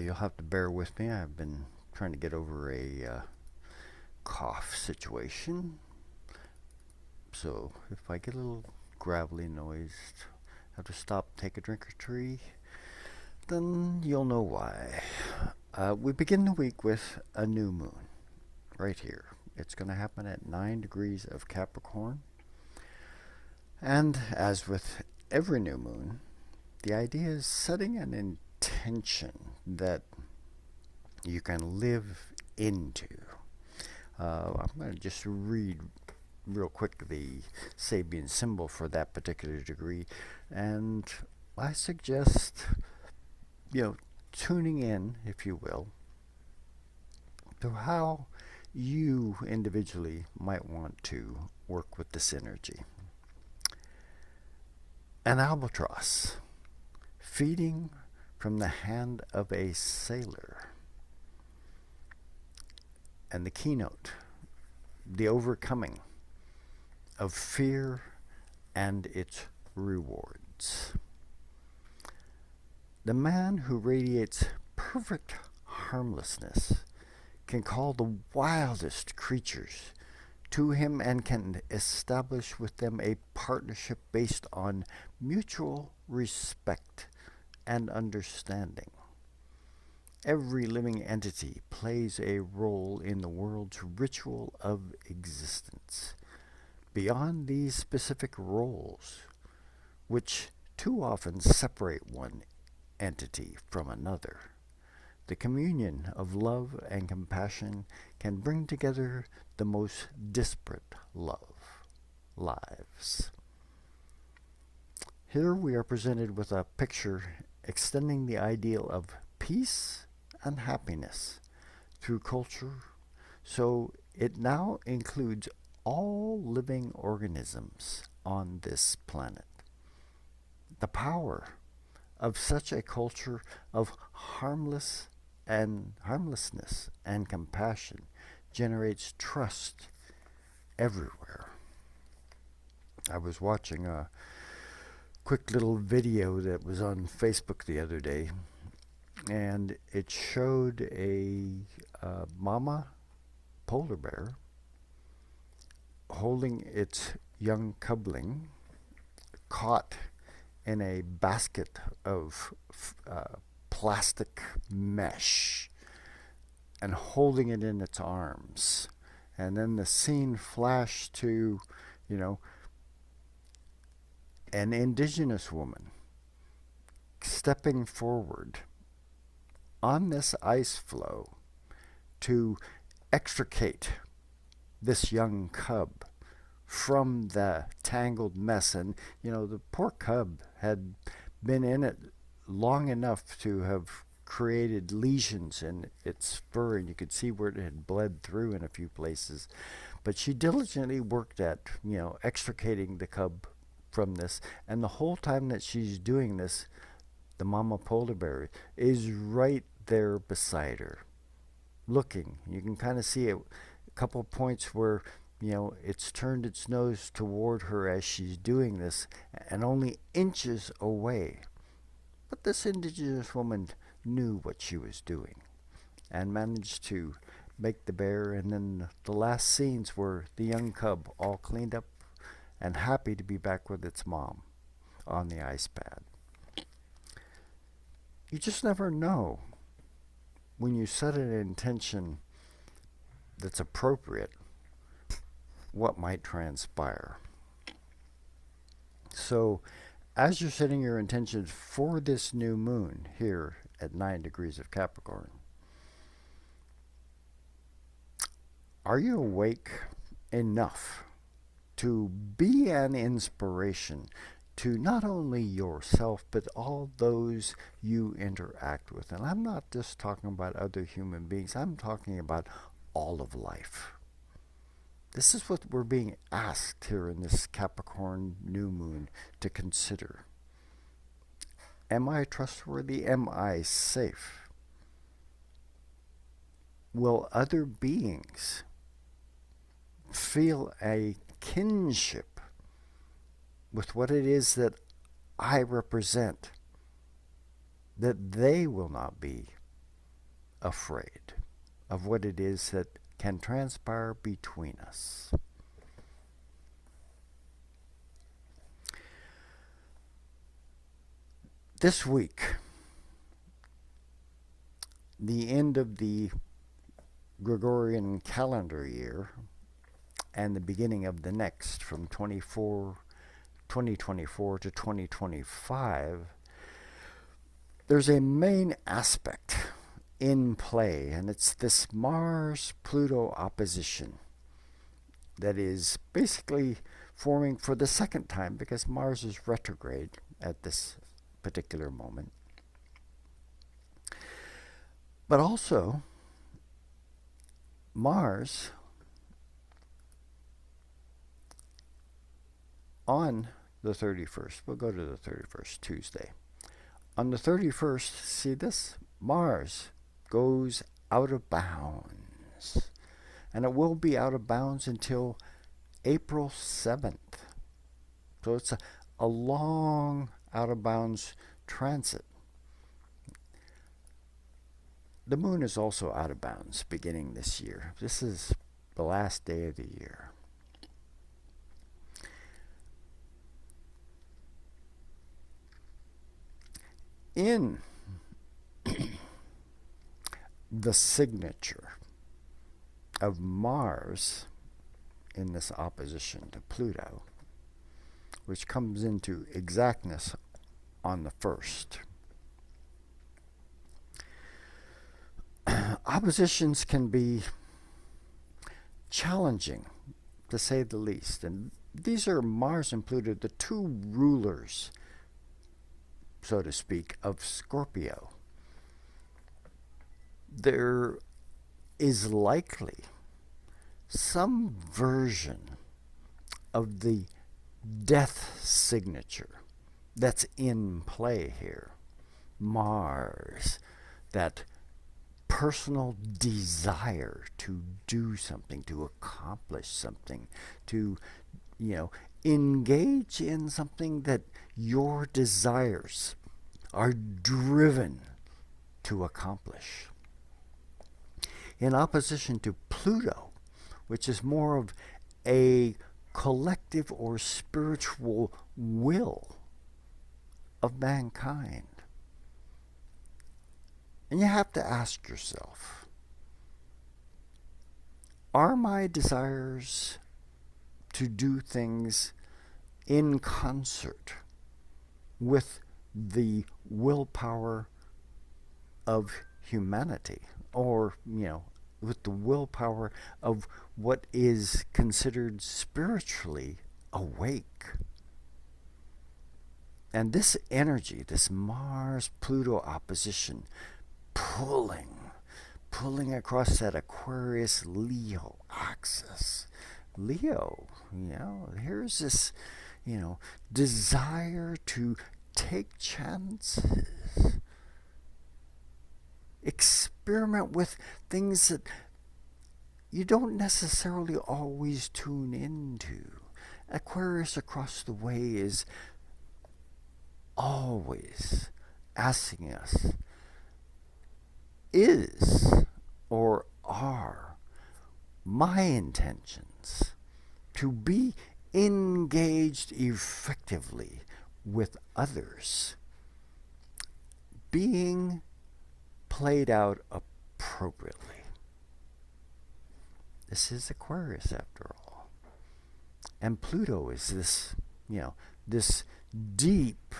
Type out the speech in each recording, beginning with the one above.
You'll have to bear with me. I've been trying to get over a cough situation. So if I get a little gravelly noise, have to stop, take a drink or three, then you'll know why. We begin the week with a new moon right here. It's going to happen at 9 degrees of Capricorn. And as with every new moon, the idea is setting an intention that you can live into. I'm going to just read real quick the Sabian symbol for that particular degree, and I suggest, tuning in, if you will, to how you individually might want to work with this energy. An albatross feeding from the hand of a sailor. And the keynote, the overcoming of fear and its rewards. The man who radiates perfect harmlessness can call the wildest creatures to him and can establish with them a partnership based on mutual respect and understanding. Every living entity plays a role in the world's ritual of existence. Beyond these specific roles, which too often separate one entity from another, the communion of love and compassion can bring together the most disparate lives. Here we are presented with a picture extending the ideal of peace and happiness through culture, so it now includes all living organisms on this planet. The power of such a culture of harmlessness and compassion generates trust everywhere. I was watching a quick little video that was on Facebook the other day, and it showed a mama polar bear holding its young cubling caught in a basket of plastic mesh and holding it in its arms. And then the scene flashed to, an indigenous woman stepping forward on this ice floe to extricate this young cub from the tangled mess. And, the poor cub had been in it long enough to have created lesions in its fur, and you could see where it had bled through in a few places. But she diligently worked at, extricating the cub from this. And the whole time that she's doing this, the mama polar bear is right there beside her, looking. You can kind of see a couple points where, it's turned its nose toward her as she's doing this, and only inches away. But this indigenous woman knew what she was doing and managed to make the bear. And then the last scenes were the young cub all cleaned up and happy to be back with its mom on the ice pad. You just never know when you set an intention that's appropriate what might transpire. So as you're setting your intentions for this new moon here at 9 degrees of Capricorn, are you awake enough to be an inspiration to not only yourself but all those you interact with? And I'm not just talking about other human beings, I'm talking about all of life. This is what we're being asked here in this Capricorn new moon to consider. Am I trustworthy? Am I safe? Will other beings feel a kinship with what it is that I represent, that they will not be afraid of what it is that can transpire between us. This week, the end of the Gregorian calendar year and the beginning of the next, from 2024 to 2025, there's a main aspect in play, and it's this Mars-Pluto opposition that is basically forming for the second time, because Mars is retrograde at this particular moment. But also, Mars on the 31st, we'll go to the 31st, Tuesday. On the 31st, see this? Mars goes out of bounds. And it will be out of bounds until April 7th. So it's a long out of bounds transit. The moon is also out of bounds beginning this year. This is the last day of the year. In the signature of Mars in this opposition to Pluto, which comes into exactness on the 1st. Oppositions can be challenging, to say the least. And these are Mars and Pluto, the two rulers, so to speak, of Scorpio. There is likely some version of the death signature that's in play here. Mars, that personal desire to do something, to accomplish something, to, engage in something that your desires are driven to accomplish. In opposition to Pluto, which is more of a collective or spiritual will of mankind. And you have to ask yourself, are my desires to do things in concert with the willpower of humanity, or, with the willpower of what is considered spiritually awake? And this energy, this Mars-Pluto opposition, pulling across that Aquarius-Leo axis. Leo, here's this, desire to take chances, experiment with things that you don't necessarily always tune into. Aquarius across the way is always asking us, is or are my intentions to be engaged effectively with others being played out appropriately? This is Aquarius, after all. And Pluto is this, this deep,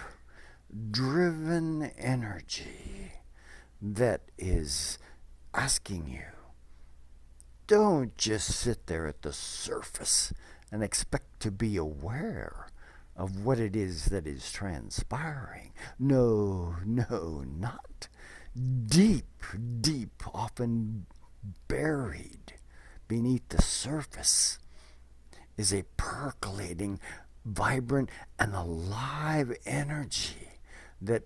driven energy that is asking you, don't just sit there at the surface and expect to be aware of what it is that is transpiring. No, not. Deep, often buried beneath the surface is a percolating, vibrant, and alive energy that,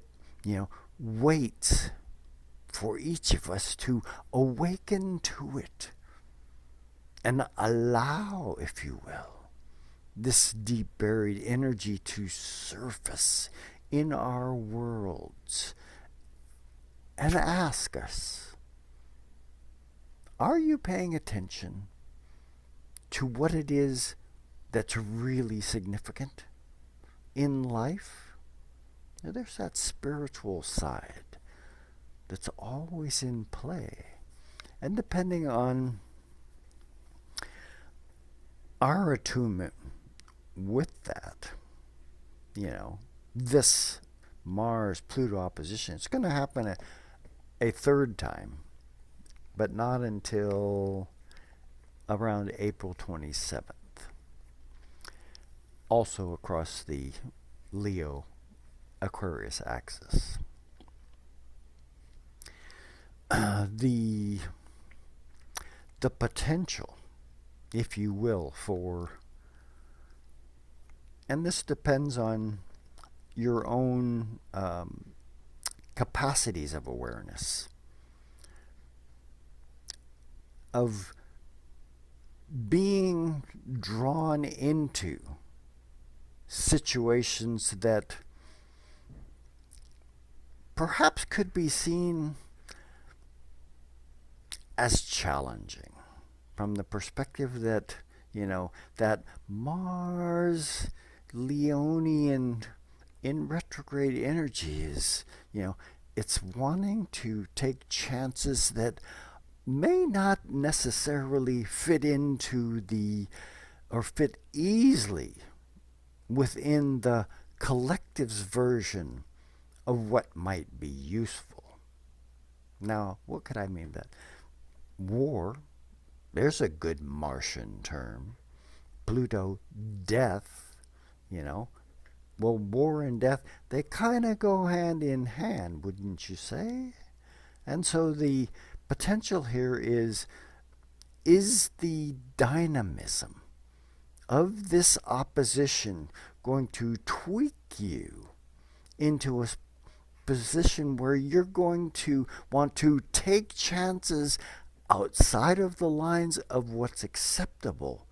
waits for each of us to awaken to it and allow, if you will, this deep buried energy to surface in our worlds and ask us, Are you paying attention to what it is that's really significant in life? Now, there's that spiritual side that's always in play. And depending on our attunement with that, this Mars Pluto opposition, it's going to happen a third time, but not until around April 27th. Also across the Leo Aquarius axis. The potential, if you will, for, and this depends on your own capacities of awareness, of being drawn into situations that perhaps could be seen as challenging from the perspective that, that Mars Leonian in retrograde energy is, it's wanting to take chances that may not necessarily fit into or fit easily within the collective's version of what might be useful. Now, what could I mean by that? War, there's a good Martian term. Pluto, death, Well, war and death, they kind of go hand in hand, wouldn't you say? And so the potential here is the dynamism of this opposition going to tweak you into a position where you're going to want to take chances outside of the lines of what's acceptable,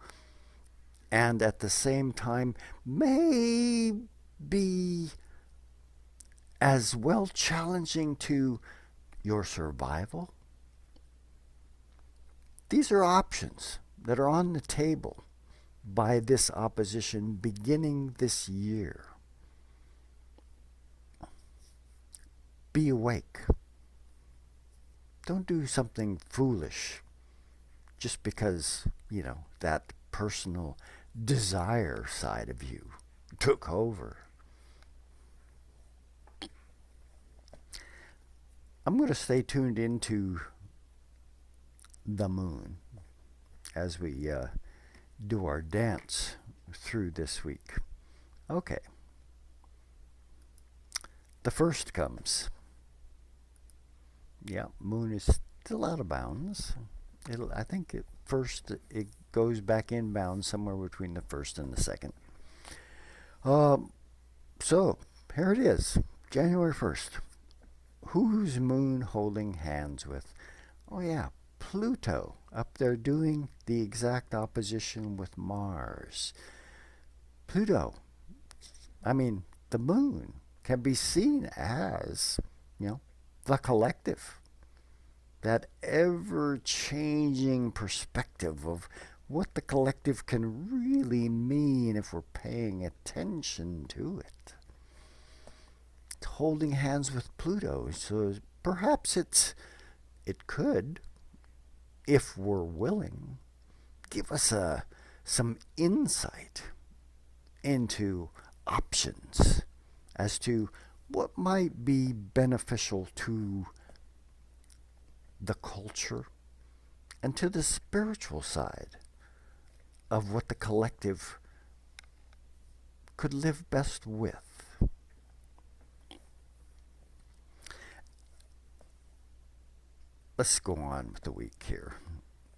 and at the same time may be as well challenging to your survival. These are options that are on the table by this opposition beginning this year. Be awake. Don't do something foolish just because, that personal desire side of you took over. I'm going to stay tuned into the moon as we do our dance through this week. Okay. The first comes. Yeah, moon is still out of bounds. I think it goes back inbound somewhere between the first and the second. So here it is, January 1st. Who's moon holding hands with? Oh yeah, Pluto up there doing the exact opposition with Mars. Pluto, the moon can be seen as, the collective. That ever-changing perspective of what the collective can really mean if we're paying attention to it. It's holding hands with Pluto, so perhaps it could, if we're willing, give us some insight into options as to what might be beneficial to the culture and to the spiritual side of what the collective could live best with. Let's go on with the week here.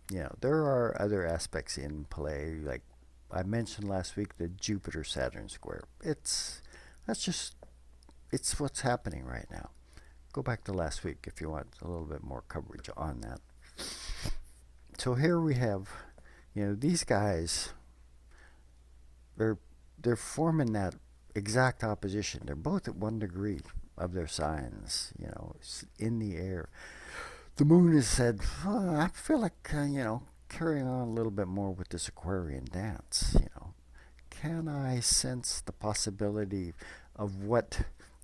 There are other aspects in play, like I mentioned last week, the Jupiter-Saturn square. It's what's happening right now. Go back to last week if you want a little bit more coverage on that. So here we have, these guys, they're forming that exact opposition. They're both at 1 degree of their signs, it's in the air. The moon has said, I feel like, carrying on a little bit more with this Aquarian dance. Can I sense the possibility of what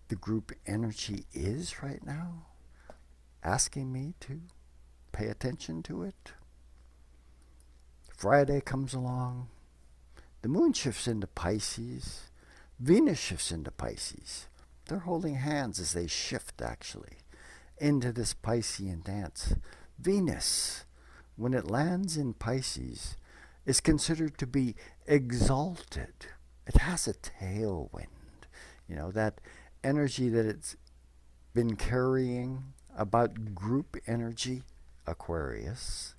the group energy is right now? Asking me to pay attention to it. Friday comes along. The moon shifts into Pisces. Venus shifts into Pisces. They're holding hands as they shift, actually, into this Piscean dance. Venus, when it lands in Pisces, is considered to be exalted. It has a tailwind. That energy that it's been carrying about group energy, Aquarius,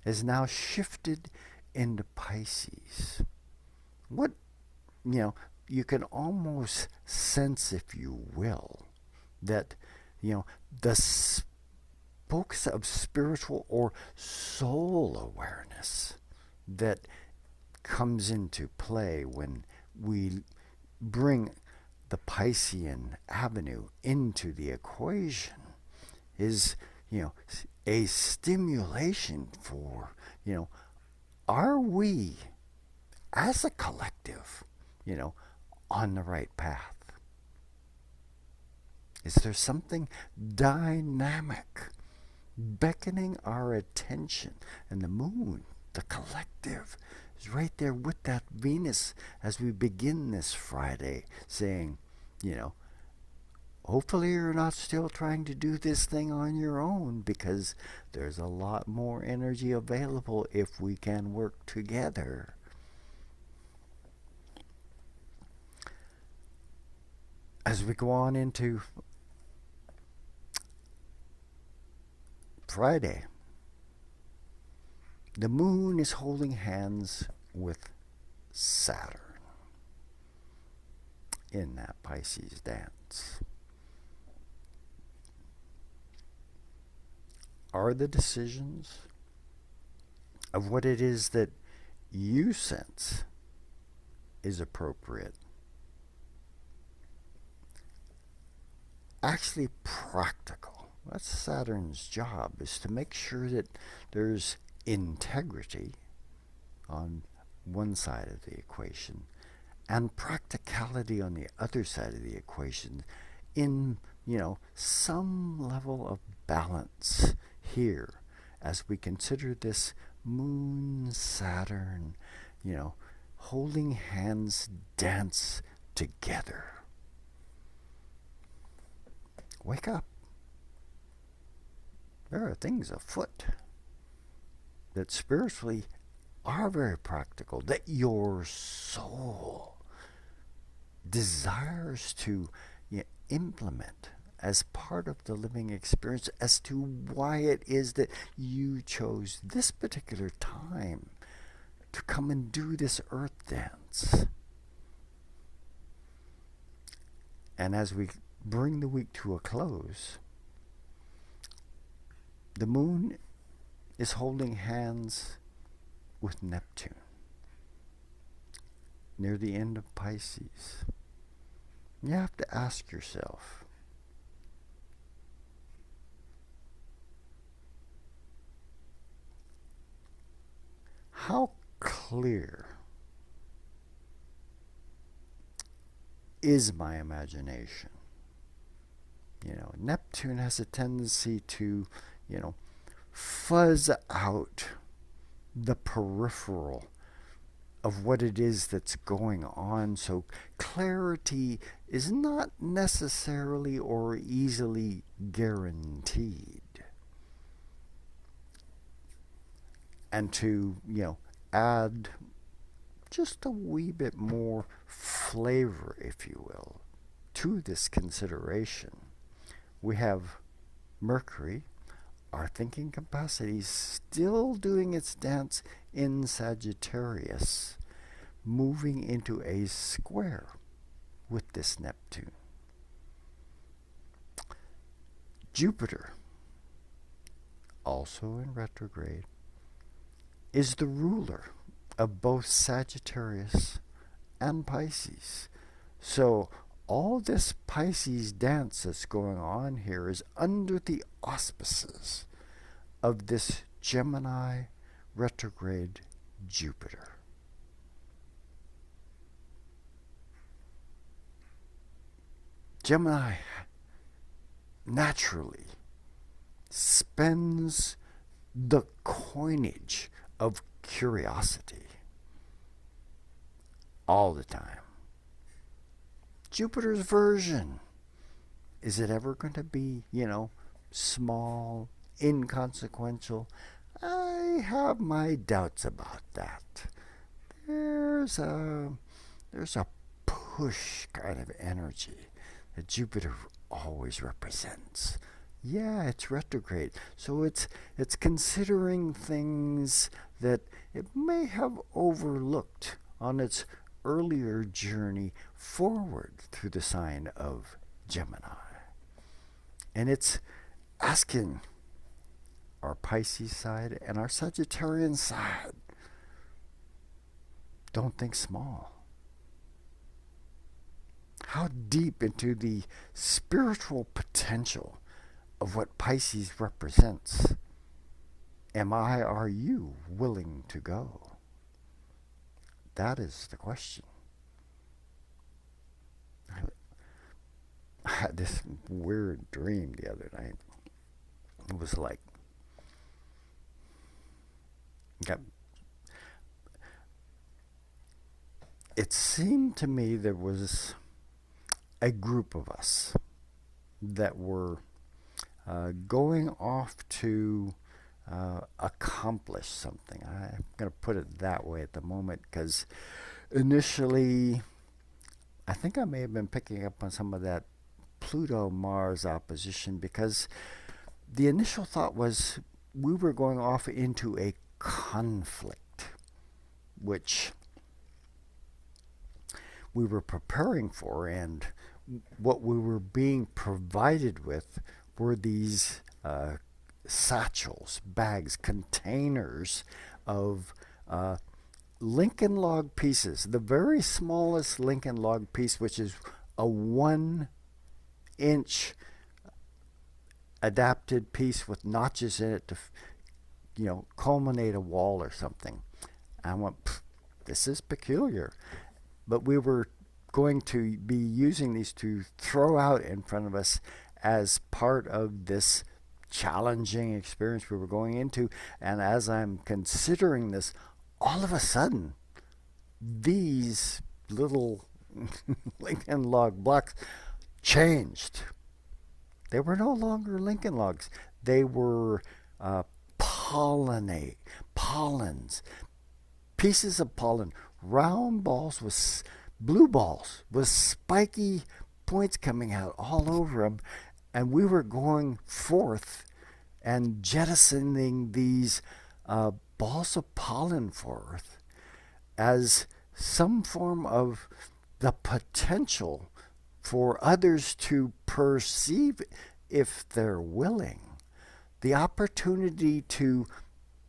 has now shifted into Pisces. What, you can almost sense, if you will, that, the spokes of spiritual or soul awareness that comes into play when we bring the Piscean avenue into the equation is, a stimulation for, are we as a collective, on the right path? Is there something dynamic beckoning our attention? And the moon, the collective, is right there with that Venus as we begin this Friday, saying, hopefully you're not still trying to do this thing on your own, because there's a lot more energy available if we can work together. As we go on into Friday, the moon is holding hands with Saturn in that Pisces dance. Are the decisions of what it is that you sense is appropriate actually practical? That's Saturn's job, is to make sure that there's integrity on one side of the equation and practicality on the other side of the equation, in, some level of balance here as we consider this moon Saturn, holding hands dance together. Wake up. There are things afoot that spiritually are very practical, that your soul desires to implement as part of the living experience, as to why it is that you chose this particular time to come and do this earth dance. And as we bring the week to a close, the moon is holding hands with Neptune near the end of Pisces. You have to ask yourself, how clear is my imagination? Neptune has a tendency to, fuzz out the peripheral of what it is that's going on. So clarity is not necessarily or easily guaranteed. And to, add just a wee bit more flavor, if you will, to this consideration, we have Mercury, our thinking capacity, still doing its dance in Sagittarius, moving into a square with this Neptune. Jupiter, also in retrograde, is the ruler of both Sagittarius and Pisces. So all this Pisces dance that's going on here is under the auspices of this Gemini retrograde Jupiter. Gemini naturally spends the coinage of curiosity all the time. Jupiter's version. Is it ever going to be, small, inconsequential? I have my doubts about that. There's a push kind of energy that Jupiter always represents. Yeah, it's retrograde. So it's considering things that it may have overlooked on its earlier journey forward through the sign of Gemini. And it's asking our Pisces side and our Sagittarian side, don't think small. How deep into the spiritual potential of what Pisces represents are you willing to go? That is the question. I had this weird dream the other night. It was like, it seemed to me there was a group of us that were going off to accomplish something. I'm going to put it that way at the moment because initially I think I may have been picking up on some of that Pluto-Mars opposition because the initial thought was we were going off into a conflict, which we were preparing for, and what we were being provided with were these satchels, bags, containers of Lincoln log pieces. The very smallest Lincoln log piece, which is a 1-inch adapted piece with notches in it to, culminate a wall or something. I went, this is peculiar. But we were going to be using these to throw out in front of us as part of this challenging experience we were going into. And as I'm considering this, all of a sudden, these little Lincoln log blocks changed. They were no longer Lincoln logs. They were pollens, pieces of pollen, round balls with blue balls with spiky points coming out all over them. And we were going forth and jettisoning these balls of pollen forth as some form of the potential for others to perceive, if they're willing, the opportunity to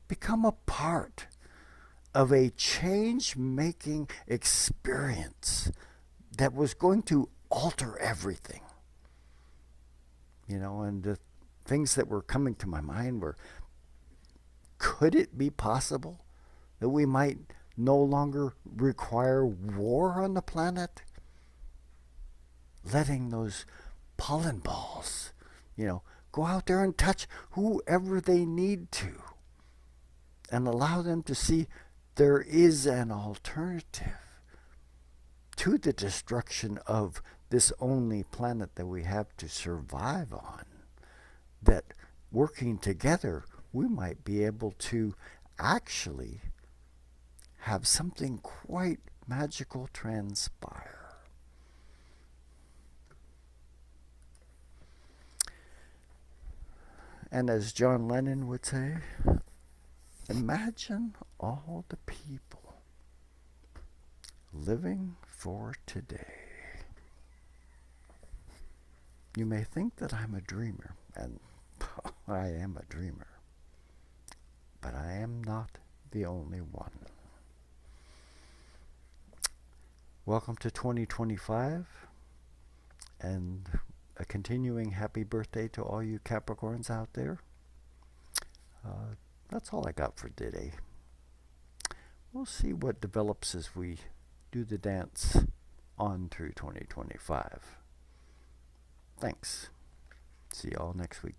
become a part of a change-making experience that was going to alter everything. And the things that were coming to my mind were, could it be possible that we might no longer require war on the planet? Letting those pollen balls, go out there and touch whoever they need to and allow them to see there is an alternative to the destruction of this only planet that we have to survive on. That working together, we might be able to actually have something quite magical transpire. And as John Lennon would say, imagine all the people living for today. You may think that I'm a dreamer, and I am a dreamer, but I am not the only one. Welcome to 2025. And a continuing happy birthday to all you Capricorns out there. That's all I got for today. We'll see what develops as we do the dance on through 2025. Thanks. See you all next week.